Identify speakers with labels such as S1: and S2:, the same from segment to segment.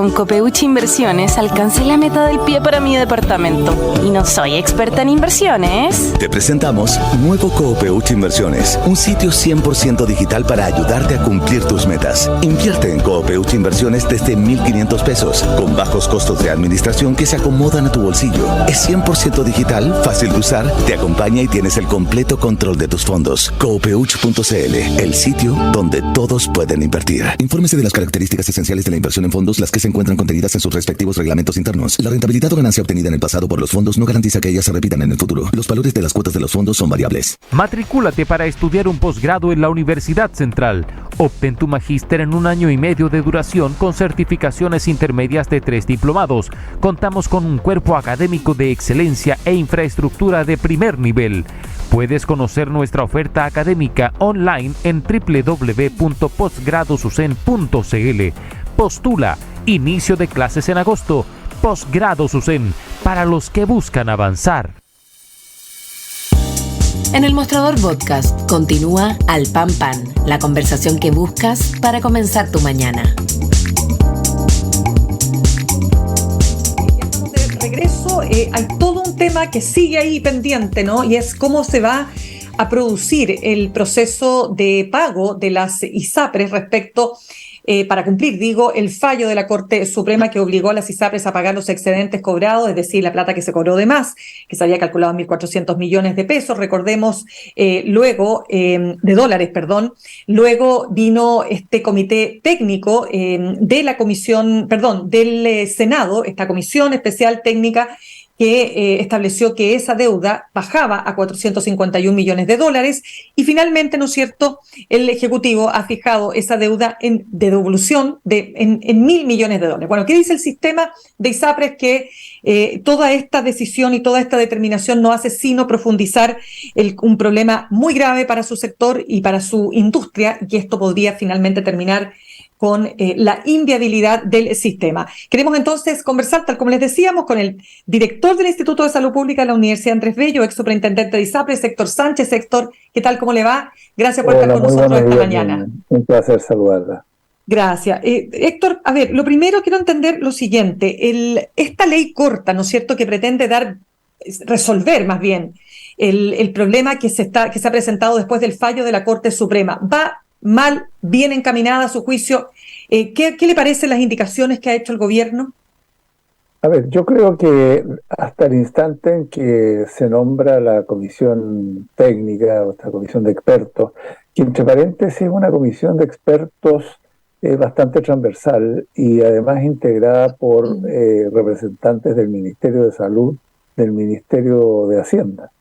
S1: Con Copeuchi Inversiones alcancé la meta del pie para mi departamento. Y no soy experta en inversiones.
S2: Te presentamos Nuevo Copeuchi Inversiones, un sitio 100% digital para ayudarte a cumplir tus metas. Invierte en Copeuchi Inversiones desde 1,500 pesos, con bajos costos de administración que se acomodan a tu bolsillo. Es 100% digital, fácil de usar, te acompaña y tienes el completo control de tus fondos. Copeuchi.cl, el sitio donde todos pueden invertir. Infórmese de las características esenciales de la inversión en fondos, las que se encuentran contenidas en sus respectivos reglamentos internos. La rentabilidad o ganancia obtenida en el pasado por los fondos no garantiza que ellas se repitan en el futuro. Los valores de las cuotas de los fondos son variables.
S3: Matricúlate para estudiar un posgrado en la Universidad Central. Obtén tu magíster en 1 año y medio de duración con certificaciones intermedias de 3 diplomados. Contamos con un cuerpo académico de excelencia e infraestructura de primer nivel. Puedes conocer nuestra oferta académica online en www.postgradosusen.cl. Postula. Inicio de clases en agosto. Postgrado SUSEN, para los que buscan avanzar.
S4: En el Mostrador Podcast continúa Al Pan Pan, la conversación que buscas para comenzar tu mañana.
S5: De regreso, hay todo un tema que sigue ahí pendiente, ¿no? Y es cómo se va a producir el proceso de pago de las ISAPRES respecto para cumplir, el fallo de la Corte Suprema que obligó a las ISAPRES a pagar los excedentes cobrados, es decir, la plata que se cobró de más, que se había calculado en 1.400 millones de pesos, recordemos, de dólares, perdón. Luego vino este comité técnico de la comisión, del Senado, esta comisión especial técnica que estableció que esa deuda bajaba a 451 millones de dólares y finalmente, ¿no es cierto?, el Ejecutivo ha fijado esa deuda de devolución en 1.000 millones de dólares. Bueno, ¿qué dice el sistema de ISAPRES? Que toda esta decisión y toda esta determinación no hace sino profundizar un problema muy grave para su sector y para su industria, y que esto podría finalmente terminar con la inviabilidad del sistema. Queremos entonces conversar, tal como les decíamos, con el director del Instituto de Salud Pública de la Universidad Andrés Bello, ex superintendente de ISAPRES, Héctor Sánchez. Héctor, ¿qué tal? ¿Cómo le va? Gracias por estar con nosotros esta mañana.
S6: Un placer saludarla.
S5: Gracias. Héctor, a ver, lo primero quiero entender lo siguiente. Esta ley corta, ¿no es cierto?, que pretende resolver más bien el problema que se ha presentado después del fallo de la Corte Suprema, ¿va mal, bien encaminada a su juicio? ¿Qué le parecen las indicaciones que ha hecho el gobierno?
S6: A ver, yo creo que hasta el instante en que se nombra la comisión técnica o esta comisión de expertos, que entre paréntesis es una comisión de expertos bastante transversal y además integrada por representantes del Ministerio de Salud, del Ministerio de Hacienda.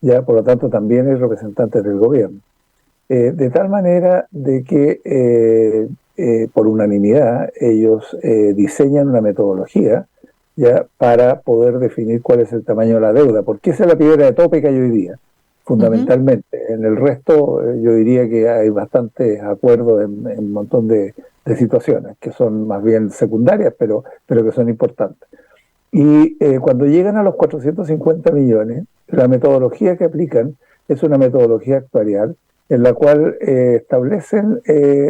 S6: Ya, por lo tanto, también hay representantes del gobierno. De tal manera de que por unanimidad ellos diseñan una metodología ya para poder definir cuál es el tamaño de la deuda, porque esa es la piedra de tope que hay hoy día, fundamentalmente. En el resto yo diría que hay bastantes acuerdos en un montón de situaciones que son más bien secundarias, pero que son importantes. Y cuando llegan a los 450 millones, la metodología que aplican es una metodología actuarial en la cual establecen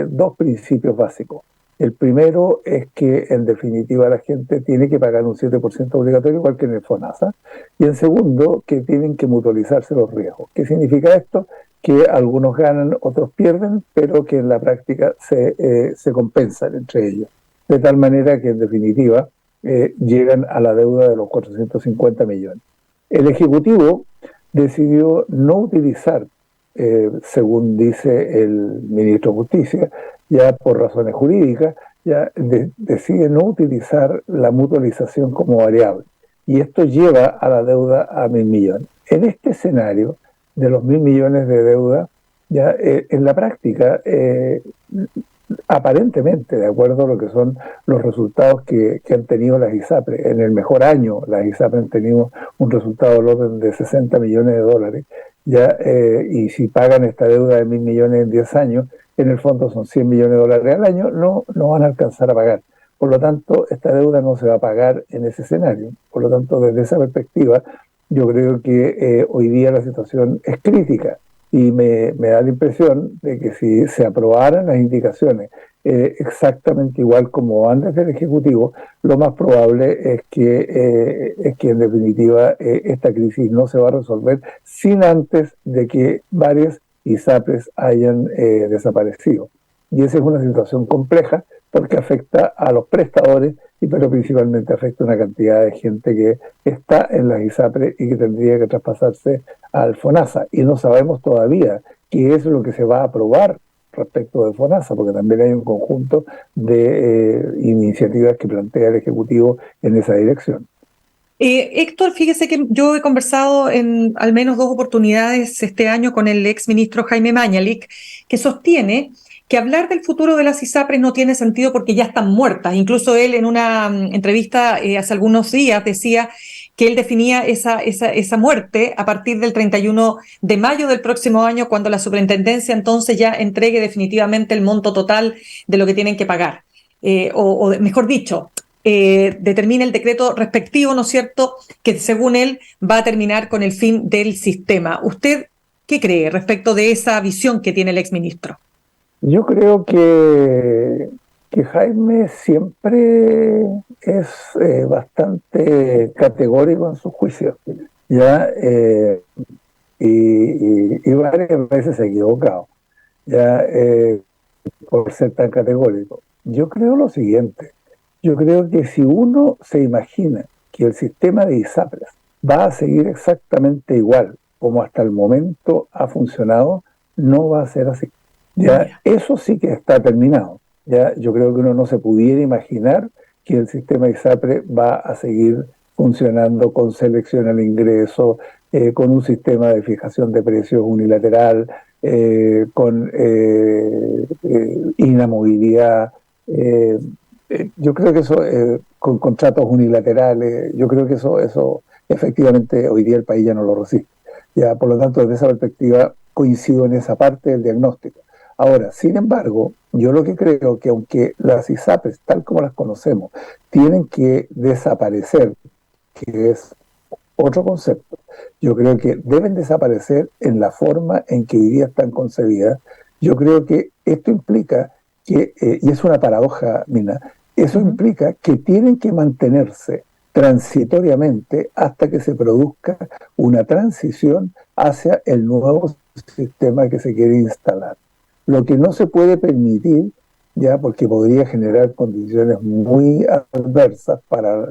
S6: 2 principios básicos. El primero es que, en definitiva, la gente tiene que pagar un 7% obligatorio, igual que en el FONASA. Y en segundo, que tienen que mutualizarse los riesgos. ¿Qué significa esto? Que algunos ganan, otros pierden, pero que en la práctica se compensan entre ellos. De tal manera que, en definitiva, llegan a la deuda de los 450 millones. El Ejecutivo decidió no utilizar, según dice el ministro de Justicia, ya por razones jurídicas, ya decide no utilizar la mutualización como variable. Y esto lleva a la deuda a 1.000 millones. En este escenario de los 1.000 millones de deuda, ya en la práctica, aparentemente, de acuerdo a lo que son los resultados que han tenido las ISAPRES, en el mejor año las ISAPRES han tenido un resultado del orden de 60 millones de dólares, ya, y si pagan esta deuda de 1.000 millones en 10 años, en el fondo son 100 millones de dólares al año, no van a alcanzar a pagar. Por lo tanto, esta deuda no se va a pagar en ese escenario. Por lo tanto, desde esa perspectiva, yo creo que hoy día la situación es crítica. Y me da la impresión de que si se aprobaran las indicaciones exactamente igual como van desde el Ejecutivo, lo más probable es que en definitiva esta crisis no se va a resolver sin antes de que varias ISAPRES hayan desaparecido. Y esa es una situación compleja porque afecta a los prestadores, pero principalmente afecta a una cantidad de gente que está en las ISAPRES y que tendría que traspasarse al FONASA. Y no sabemos todavía qué es lo que se va a aprobar respecto de FONASA, porque también hay un conjunto de iniciativas que plantea el Ejecutivo en esa dirección.
S5: Héctor, fíjese que yo he conversado en al menos 2 oportunidades este año con el ex ministro Jaime Mañalich, que sostiene que hablar del futuro de las ISAPRES no tiene sentido porque ya están muertas. Incluso él en una entrevista hace algunos días decía que él definía esa muerte a partir del 31 de mayo del próximo año, cuando la superintendencia entonces ya entregue definitivamente el monto total de lo que tienen que pagar. O mejor dicho, determina el decreto respectivo, ¿no es cierto?, que según él va a terminar con el fin del sistema. ¿Usted qué cree respecto de esa visión que tiene el exministro?
S6: Yo creo que Jaime siempre es bastante categórico en sus juicios, ¿ya? Y varias veces se ha equivocado, ¿ya? Por ser tan categórico. Yo creo lo siguiente. Yo creo que si uno se imagina que el sistema de ISAPRES va a seguir exactamente igual como hasta el momento ha funcionado, no va a ser así. Ya, eso sí que está terminado. Ya, yo creo que uno no se pudiera imaginar que el sistema ISAPRE va a seguir funcionando con selección al ingreso, con un sistema de fijación de precios unilateral, con inamovilidad. Yo creo que eso, con contratos unilaterales, yo creo que eso efectivamente hoy día el país ya no lo resiste. Ya, por lo tanto, desde esa perspectiva coincido en esa parte del diagnóstico. Ahora, sin embargo, yo lo que creo que aunque las ISAPRES, tal como las conocemos, tienen que desaparecer, que es otro concepto, yo creo que deben desaparecer en la forma en que hoy día están concebidas. Yo creo que esto implica que, y es una paradoja, Mina, eso implica que tienen que mantenerse transitoriamente hasta que se produzca una transición hacia el nuevo sistema que se quiere instalar. Lo que no se puede permitir, ya porque podría generar condiciones muy adversas para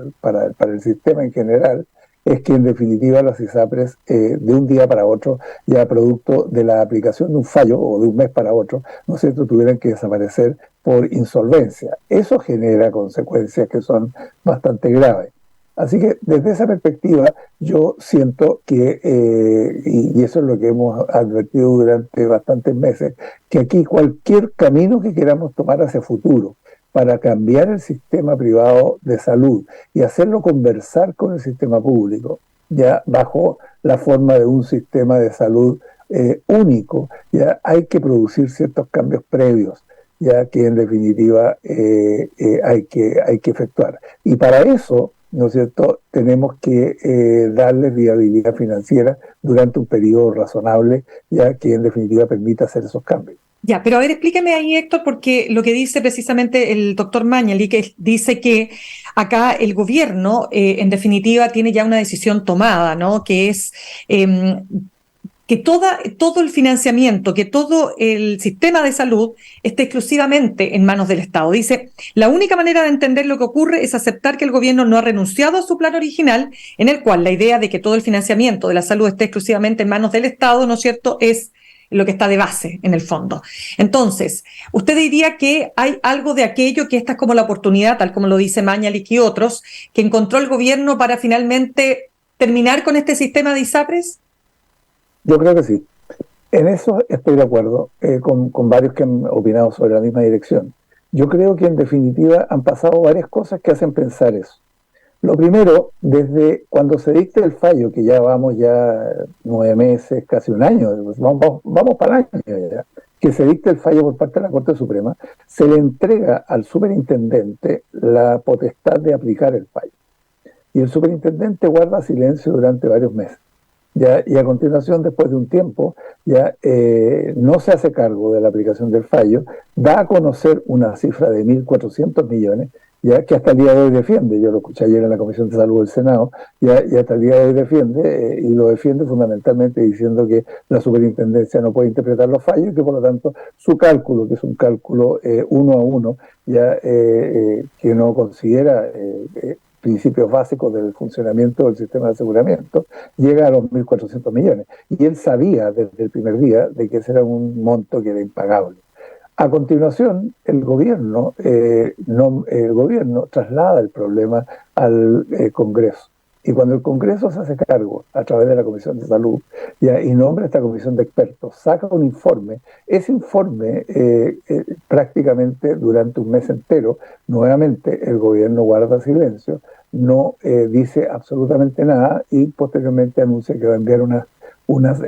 S6: el sistema en general, es que en definitiva las ISAPRES de un día para otro, ya producto de la aplicación de un fallo o de un mes para otro, ¿no es cierto?, tuvieran que desaparecer por insolvencia. Eso genera consecuencias que son bastante graves. Así que desde esa perspectiva yo siento que, y eso es lo que hemos advertido durante bastantes meses, que aquí cualquier camino que queramos tomar hacia futuro para cambiar el sistema privado de salud y hacerlo conversar con el sistema público, ya bajo la forma de un sistema de salud único, ya hay que producir ciertos cambios previos, ya que en definitiva hay que efectuar. Y para eso, ¿no es cierto?, tenemos que darles viabilidad financiera durante un periodo razonable, ya que en definitiva permita hacer esos cambios.
S5: Ya, pero a ver, explíqueme ahí, Héctor, porque lo que dice precisamente el doctor Mañalich, que dice que acá el gobierno, en definitiva, tiene ya una decisión tomada, ¿no?, que es que todo el financiamiento, que todo el sistema de salud esté exclusivamente en manos del Estado. Dice, la única manera de entender lo que ocurre es aceptar que el gobierno no ha renunciado a su plan original, en el cual la idea de que todo el financiamiento de la salud esté exclusivamente en manos del Estado, ¿no es cierto?, es lo que está de base en el fondo. Entonces, ¿usted diría que hay algo de aquello, que esta es como la oportunidad, tal como lo dice Mañalich y otros, que encontró el gobierno para finalmente terminar con este sistema de ISAPRES?
S6: Yo creo que sí. En eso estoy de acuerdo con varios que han opinado sobre la misma dirección. Yo creo que en definitiva han pasado varias cosas que hacen pensar eso. Lo primero, desde cuando se dicta el fallo, que ya vamos 9 meses, casi un año, vamos para el año ya, que se dicta el fallo por parte de la Corte Suprema, se le entrega al superintendente la potestad de aplicar el fallo. Y el superintendente guarda silencio durante varios meses. ya, y a continuación, después de un tiempo, ya no se hace cargo de la aplicación del fallo, da a conocer una cifra de 1.400 millones, ya que hasta el día de hoy defiende. Yo lo escuché ayer en la Comisión de Salud del Senado, ya, y hasta el día de hoy defiende, y lo defiende fundamentalmente diciendo que la superintendencia no puede interpretar los fallos y que por lo tanto su cálculo, que es un cálculo uno a uno, ya que no considera principios básicos del funcionamiento del sistema de aseguramiento, llega a los 1.400 millones. Y él sabía desde el primer día de que ese era un monto que era impagable. A continuación, el gobierno traslada el problema al Congreso. Y cuando el Congreso se hace cargo a través de la Comisión de Salud y nombra esta comisión de expertos, saca un informe, ese informe prácticamente durante un mes entero, nuevamente el gobierno guarda silencio, no dice absolutamente nada y posteriormente anuncia que va a enviar unas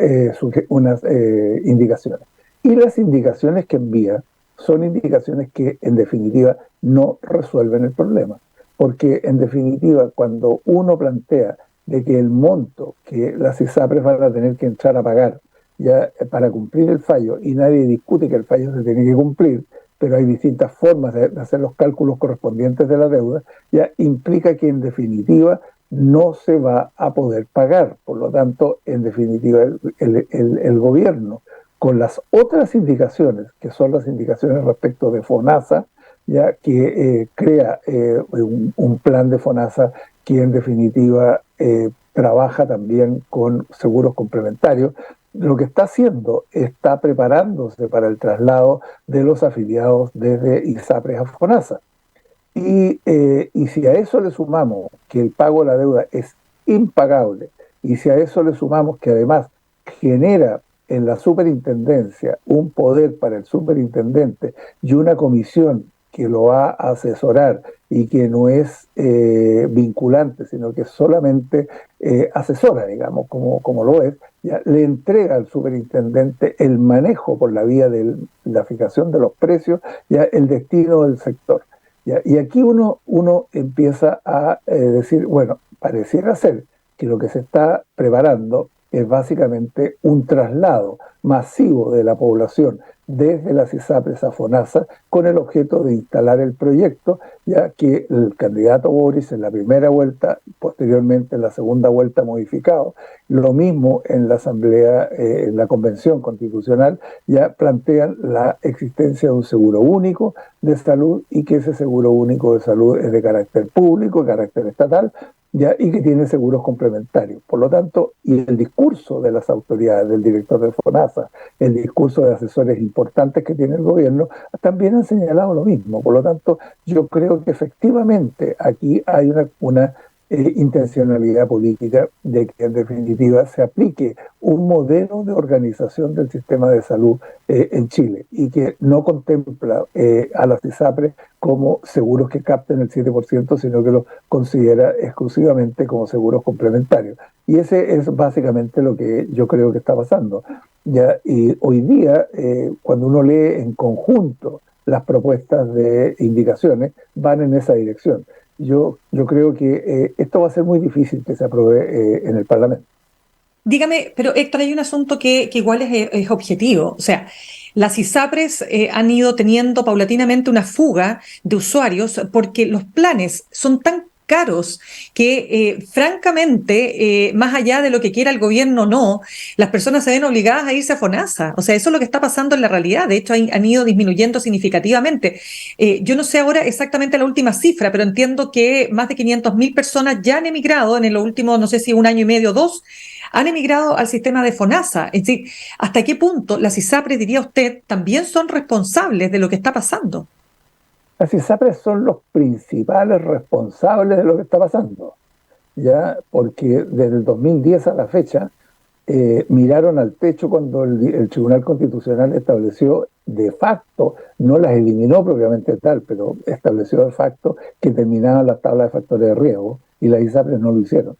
S6: indicaciones. Y las indicaciones que envía son indicaciones que en definitiva no resuelven el problema. Porque en definitiva, cuando uno plantea de que el monto que las ISAPRES van a tener que entrar a pagar ya para cumplir el fallo, y nadie discute que el fallo se tiene que cumplir, pero hay distintas formas de hacer los cálculos correspondientes de la deuda, ya implica que en definitiva no se va a poder pagar. Por lo tanto, en definitiva, el gobierno, con las otras indicaciones, que son las indicaciones respecto de FONASA, ya que crea un plan de FONASA que en definitiva trabaja también con seguros complementarios. Lo que está haciendo, está preparándose para el traslado de los afiliados desde ISAPRES a FONASA. Y si a eso le sumamos que el pago de la deuda es impagable, y si a eso le sumamos que además genera en la superintendencia un poder para el superintendente y una comisión que lo va a asesorar y que no es vinculante, sino que solamente asesora, digamos, como lo es, ya le entrega al superintendente el manejo por la vía de la fijación de los precios, ya el destino del sector. ¿Ya? Y aquí uno empieza a decir, bueno, pareciera ser que lo que se está preparando es básicamente un traslado masivo de la población desde las ISAPRES a FONASA con el objeto de instalar el proyecto, ya que el candidato Boris en la primera vuelta, posteriormente en la segunda vuelta modificado, lo mismo en la Asamblea, en la Convención Constitucional, ya plantean la existencia de un seguro único de salud y que ese seguro único de salud es de carácter público, de carácter estatal, ya, y que tiene seguros complementarios. Por lo tanto, y el discurso de las autoridades, del director de FONASA, el discurso de asesores importantes que tiene el gobierno, también han señalado lo mismo. Por lo tanto, yo creo que efectivamente aquí hay una intencionalidad política de que en definitiva se aplique un modelo de organización del sistema de salud en Chile y que no contempla a las ISAPRES como seguros que capten el 7%, sino que lo considera exclusivamente como seguros complementarios. Y ese es básicamente lo que yo creo que está pasando. ¿Ya? Y hoy día, cuando uno lee en conjunto las propuestas de indicaciones, van en esa dirección. Yo creo que esto va a ser muy difícil que se apruebe en el Parlamento.
S5: Dígame, pero Héctor, hay un asunto que igual es objetivo. O sea, las ISAPRES han ido teniendo paulatinamente una fuga de usuarios porque los planes son tan caros que francamente, más allá de lo que quiera el gobierno o no, las personas se ven obligadas a irse a FONASA. O sea, eso es lo que está pasando en la realidad. De hecho, han ido disminuyendo significativamente. Yo no sé ahora exactamente la última cifra, pero entiendo que más de 500.000 personas ya han emigrado en los últimos, no sé si un año y medio o dos, han emigrado al sistema de FONASA. Es decir, ¿hasta qué punto las ISAPRES, diría usted, también son responsables de lo que está pasando?
S6: Las ISAPRES son los principales responsables de lo que está pasando, ¿ya? Porque desde el 2010 a la fecha miraron al techo cuando el Tribunal Constitucional estableció de facto, no las eliminó propiamente tal, pero estableció de facto que terminaban las tablas de factores de riesgo y las ISAPRES no lo hicieron.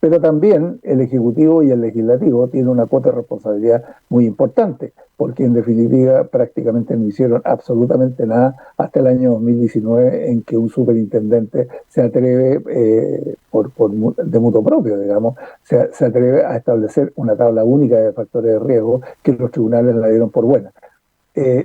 S6: Pero también el Ejecutivo y el Legislativo tienen una cuota de responsabilidad muy importante, porque en definitiva prácticamente no hicieron absolutamente nada hasta el año 2019, en que un superintendente se atreve, de mutuo propio, digamos, se atreve a establecer una tabla única de factores de riesgo que los tribunales la dieron por buena.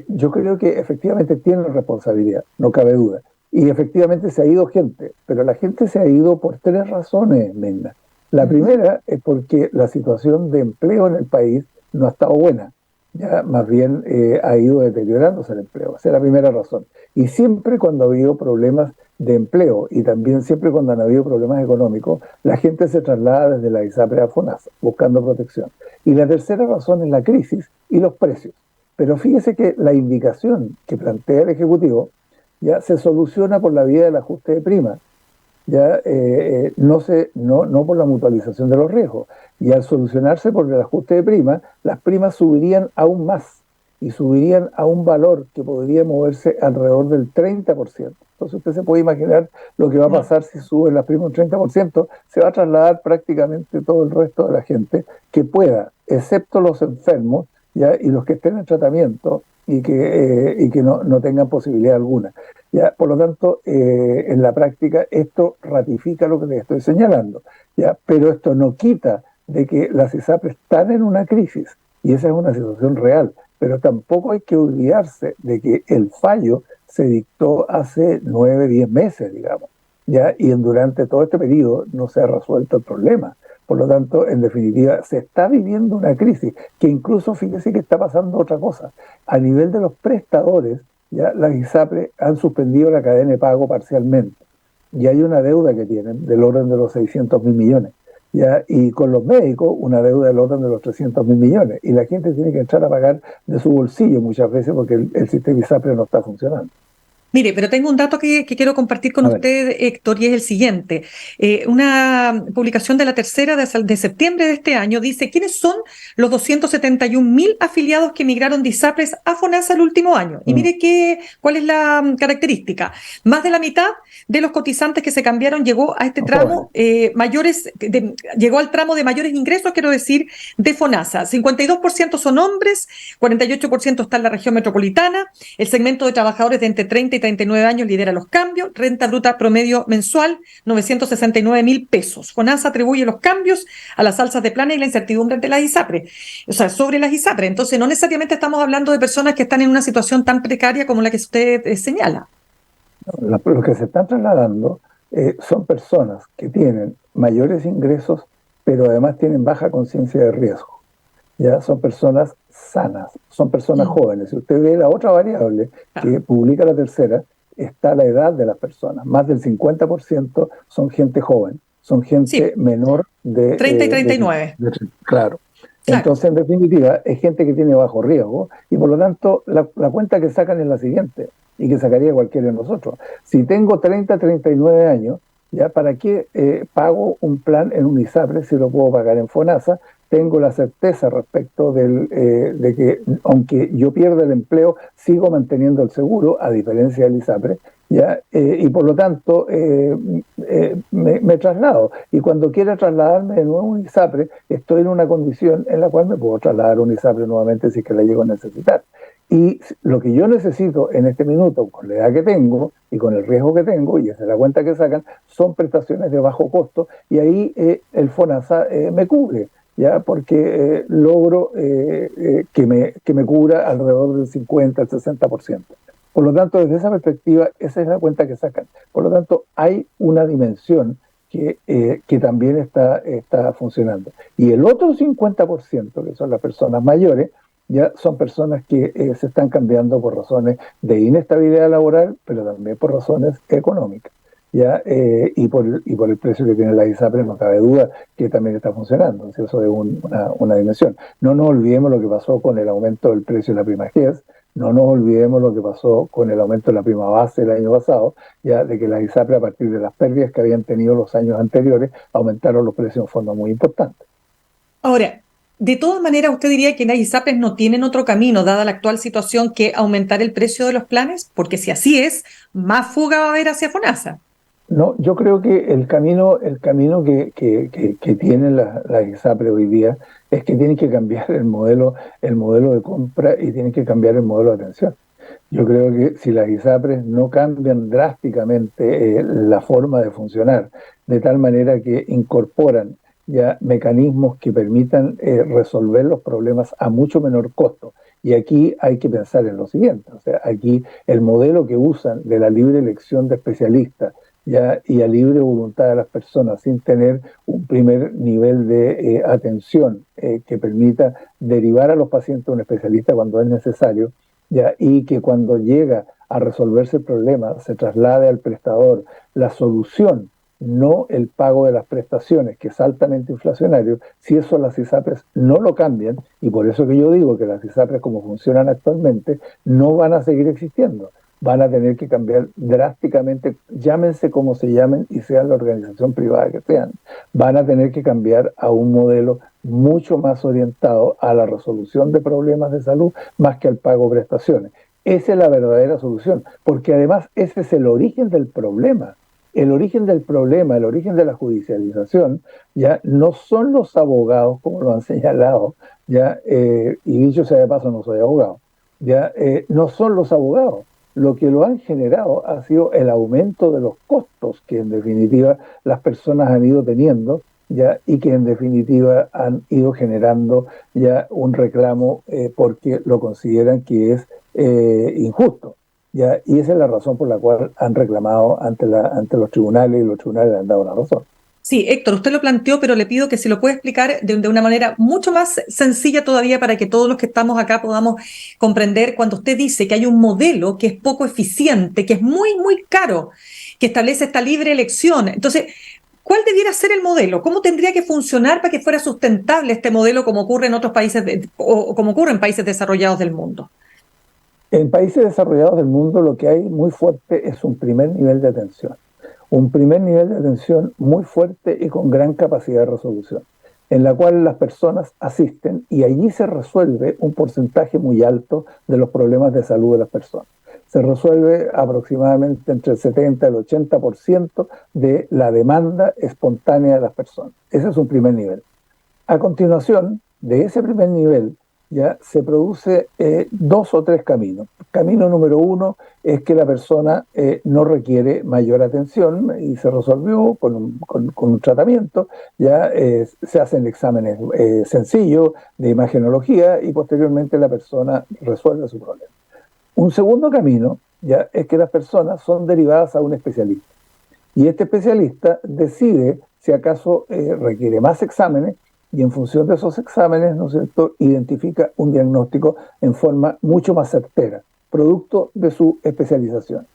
S6: Yo creo que efectivamente tienen responsabilidad, no cabe duda. Y efectivamente se ha ido gente, pero la gente se ha ido por tres razones, Megna. La primera es porque la situación de empleo en el país no ha estado buena, ya más bien ha ido deteriorándose el empleo. Esa es la primera razón. Y siempre cuando ha habido problemas de empleo y también siempre cuando han habido problemas económicos, la gente se traslada desde la ISAPRE a FONASA buscando protección. Y la tercera razón es la crisis y los precios. Pero fíjese que la indicación que plantea el Ejecutivo ya se soluciona por la vía del ajuste de prima, ya no por la mutualización de los riesgos. Y al solucionarse por el ajuste de prima, las primas subirían aún más y subirían a un valor que podría moverse alrededor del 30%. Entonces usted se puede imaginar lo que va a pasar si suben las primas un 30%, se va a trasladar prácticamente todo el resto de la gente que pueda, excepto los enfermos, ya, y los que estén en tratamiento y que no tengan posibilidad alguna. Ya, por lo tanto, en la práctica esto ratifica lo que les estoy señalando, ya, pero esto no quita de que las ISAPRES están en una crisis y esa es una situación real, pero tampoco hay que olvidarse de que el fallo se dictó hace 9, 10 meses, digamos, ya, y durante todo este periodo no se ha resuelto el problema. Por lo tanto, en definitiva, se está viviendo una crisis que incluso, fíjese que está pasando otra cosa. A nivel de los prestadores, ya las ISAPRES han suspendido la cadena de pago parcialmente. Y hay una deuda que tienen del orden de los 600.000 millones. ¿Ya? Y con los médicos, una deuda del orden de los 300.000 millones. Y la gente tiene que entrar a pagar de su bolsillo muchas veces porque el sistema ISAPRE no está funcionando.
S5: Mire, pero tengo un dato que quiero compartir con usted, Héctor, y es el siguiente. Una publicación de La Tercera de septiembre de este año dice quiénes son los 271.000 afiliados que migraron de ISAPRES a FONASA el último año. Y mire cuál es la característica. Más de la mitad de los cotizantes que se cambiaron llegó a este tramo llegó al tramo de mayores ingresos, quiero decir, de FONASA. 52% son hombres, 48% está en la región metropolitana, el segmento de trabajadores de entre 30 y 39 años lidera los cambios, renta bruta promedio mensual, 969.000 pesos. FONASA atribuye los cambios a las alzas de planes y la incertidumbre ante las ISAPRES, o sea, sobre las ISAPRES. Entonces, no necesariamente estamos hablando de personas que están en una situación tan precaria como la que usted señala.
S6: Los que se están trasladando son personas que tienen mayores ingresos, pero además tienen baja conciencia de riesgo. Ya son personas sanas, son personas jóvenes. Si usted ve la otra variable que publica La Tercera, está la edad de las personas. Más del 50% son gente joven, son gente menor de
S5: 30 y 39.
S6: Claro. Entonces, en definitiva, es gente que tiene bajo riesgo y por lo tanto la cuenta que sacan es la siguiente y que sacaría cualquiera de nosotros. Si tengo 30, 39 años, ¿ya para qué pago un plan en un ISAPRE si lo puedo pagar en FONASA? Tengo la certeza respecto de que, aunque yo pierda el empleo, sigo manteniendo el seguro, a diferencia del ISAPRE, ¿ya? Y por lo tanto me traslado. Y cuando quiera trasladarme de nuevo a un ISAPRE, estoy en una condición en la cual me puedo trasladar a un ISAPRE nuevamente si es que la llego a necesitar. Y lo que yo necesito en este minuto, con la edad que tengo y con el riesgo que tengo, y esa es la cuenta que sacan, son prestaciones de bajo costo, y ahí el FONASA me cubre, ya, porque logro que me cubra alrededor del 50 al 60%. Por lo tanto, desde esa perspectiva, esa es la cuenta que sacan. Por lo tanto, hay una dimensión que también está funcionando. Y el otro 50%, que son las personas mayores, ya son personas que se están cambiando por razones de inestabilidad laboral, pero también por razones económicas. ¿Ya? Y por el precio que tiene la ISAPRE, no cabe duda que también está funcionando. Entonces, eso es una dimensión. No nos olvidemos lo que pasó con el aumento del precio de la prima GES, no nos olvidemos lo que pasó con el aumento de la prima base el año pasado, ya de que las ISAPRE, a partir de las pérdidas que habían tenido los años anteriores, aumentaron los precios en forma muy importante.
S5: Ahora, de todas maneras, ¿usted diría que las ISAPRES no tienen otro camino, dada la actual situación, que aumentar el precio de los planes? Porque si así es, más fuga va a haber hacia FONASA.
S6: No, yo creo que el camino que tienen las ISAPRES hoy día es que tienen que cambiar el modelo de compra y tienen que cambiar el modelo de atención. Yo creo que si las ISAPRES no cambian drásticamente la forma de funcionar, de tal manera que incorporan ya mecanismos que permitan resolver los problemas a mucho menor costo. Y aquí hay que pensar en lo siguiente, o sea, aquí el modelo que usan de la libre elección de especialistas ya y a libre voluntad de las personas sin tener un primer nivel de atención que permita derivar a los pacientes a un especialista cuando es necesario, ya, y que cuando llega a resolverse el problema se traslade al prestador la solución, no el pago de las prestaciones, que es altamente inflacionario. Si eso las ISAPRES no lo cambian, y por eso que yo digo que las ISAPRES como funcionan actualmente no van a seguir existiendo, van a tener que cambiar drásticamente, llámense como se llamen y sean la organización privada que sean, van a tener que cambiar a un modelo mucho más orientado a la resolución de problemas de salud más que al pago de prestaciones. Esa es la verdadera solución, porque además ese es el origen del problema. El origen del problema, el origen de la judicialización, ya no son los abogados, como lo han señalado, ya, y dicho sea de paso, no soy abogado, ya, no son los abogados. Lo que lo han generado ha sido el aumento de los costos que en definitiva las personas han ido teniendo, ya, y que en definitiva han ido generando ya un reclamo porque lo consideran que es injusto. Ya, y esa es la razón por la cual han reclamado ante los tribunales, y los tribunales le han dado la razón.
S5: Sí, Héctor, usted lo planteó, pero le pido que se lo pueda explicar de una manera mucho más sencilla todavía para que todos los que estamos acá podamos comprender cuando usted dice que hay un modelo que es poco eficiente, que es muy, muy caro, que establece esta libre elección. Entonces, ¿cuál debiera ser el modelo? ¿Cómo tendría que funcionar para que fuera sustentable este modelo como ocurre en otros países o como ocurre en países desarrollados del mundo?
S6: En países desarrollados del mundo lo que hay muy fuerte es un primer nivel de atención. Un primer nivel de atención muy fuerte y con gran capacidad de resolución, en la cual las personas asisten y allí se resuelve un porcentaje muy alto de los problemas de salud de las personas. Se resuelve aproximadamente entre el 70 y el 80% de la demanda espontánea de las personas. Ese es un primer nivel. A continuación de ese primer nivel, ya se produce dos o tres caminos. Camino número uno es que la persona no requiere mayor atención y se resolvió con un tratamiento, ya se hacen exámenes sencillos de imagenología y posteriormente la persona resuelve su problema. Un segundo camino ya es que las personas son derivadas a un especialista y este especialista decide si acaso requiere más exámenes y en función de esos exámenes, ¿no es cierto?, identifica un diagnóstico en forma mucho más certera, producto de su especialización.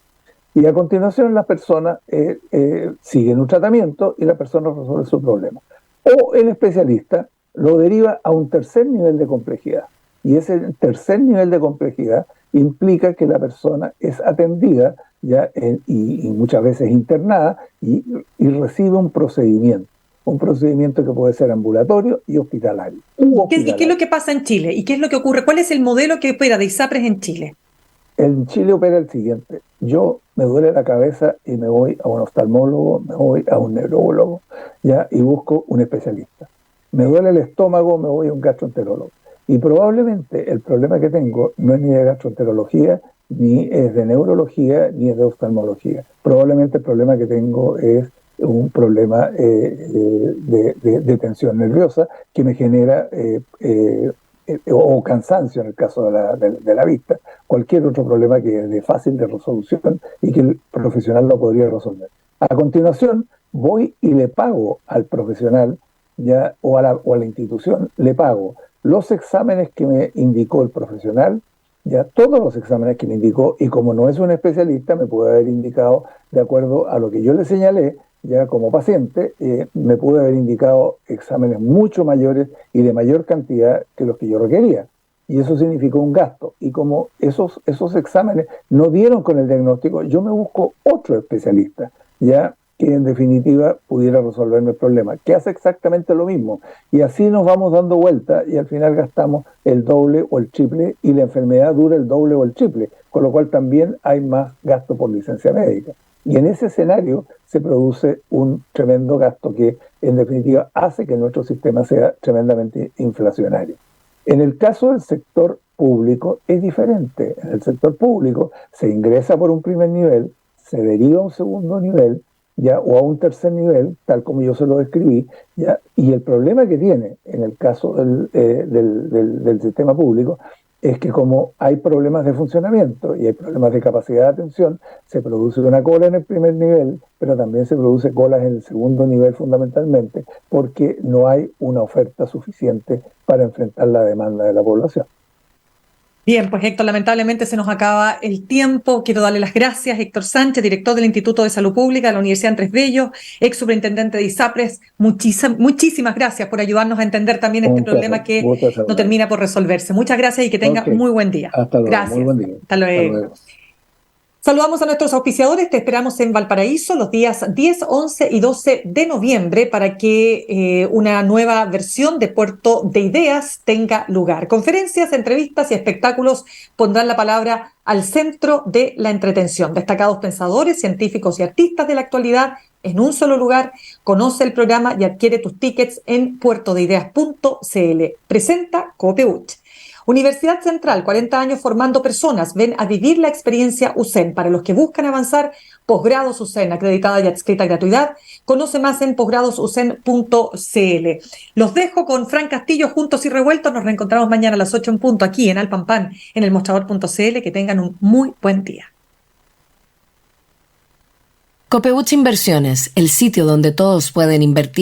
S6: Y a continuación la persona sigue en un tratamiento y la persona resuelve su problema. O el especialista lo deriva a un tercer nivel de complejidad. Y ese tercer nivel de complejidad implica que la persona es atendida ya y muchas veces internada y recibe un procedimiento. Un procedimiento que puede ser ambulatorio y hospitalario.
S5: ¿Y qué es lo que pasa en Chile? ¿Y qué es lo que ocurre? ¿Cuál es el modelo que opera de ISAPRES en Chile?
S6: En Chile opera el siguiente. Yo me duele la cabeza y me voy a un oftalmólogo, me voy a un neurólogo, ya, y busco un especialista. Me duele el estómago, me voy a un gastroenterólogo. Y probablemente el problema que tengo no es ni de gastroenterología, ni es de neurología, ni es de oftalmología. Probablemente el problema que tengo es un problema de tensión nerviosa que me genera o cansancio en el caso de la vista, cualquier otro problema que es de fácil de resolución y que el profesional lo podría resolver. A continuación voy y le pago al profesional ya o a la institución, le pago los exámenes que me indicó el profesional, ya todos los exámenes que me indicó, y como no es un especialista me puede haber indicado de acuerdo a lo que yo le señalé, ya como paciente, me pude haber indicado exámenes mucho mayores y de mayor cantidad que los que yo requería. Y eso significó un gasto. Y como esos exámenes no dieron con el diagnóstico, yo me busco otro especialista, ya que en definitiva pudiera resolverme el problema, que hace exactamente lo mismo. Y así nos vamos dando vuelta y al final gastamos el doble o el triple y la enfermedad dura el doble o el triple, con lo cual también hay más gasto por licencia médica. Y en ese escenario se produce un tremendo gasto que, en definitiva, hace que nuestro sistema sea tremendamente inflacionario. En el caso del sector público es diferente. En el sector público se ingresa por un primer nivel, se deriva a un segundo nivel, ya, o a un tercer nivel, tal como yo se lo describí, ya, y el problema que tiene en el caso del sistema público es que como hay problemas de funcionamiento y hay problemas de capacidad de atención, se produce una cola en el primer nivel, pero también se produce colas en el segundo nivel fundamentalmente, porque no hay una oferta suficiente para enfrentar la demanda de la población.
S5: Bien, pues Héctor, lamentablemente se nos acaba el tiempo. Quiero darle las gracias, Héctor Sánchez, director del Instituto de Salud Pública de la Universidad Andrés Bello, ex superintendente de ISAPRES. Muchísimas gracias por ayudarnos a entender también este problema que no termina por resolverse. Muchas gracias y que tenga muy buen día.
S6: Hasta luego.
S5: Gracias.
S6: Muy buen día.
S5: Hasta luego. Saludamos a nuestros auspiciadores, te esperamos en Valparaíso los días 10, 11 y 12 de noviembre para que una nueva versión de Puerto de Ideas tenga lugar. Conferencias, entrevistas y espectáculos pondrán la palabra al centro de la entretención. Destacados pensadores, científicos y artistas de la actualidad en un solo lugar. Conoce el programa y adquiere tus tickets en puertodeideas.cl. Presenta Copeuch. Universidad Central, 40 años formando personas. Ven a vivir la experiencia USEN. Para los que buscan avanzar, posgrados USEN, acreditada y adscrita a gratuidad. Conoce más en posgradosusen.cl. Los dejo con Fran Castillo, Juntos y Revueltos. Nos reencontramos mañana a las 8 en punto aquí en Alpampan, en elmostrador.cl. Que tengan un muy buen día.
S4: Copeuch Inversiones, el sitio donde todos pueden invertir.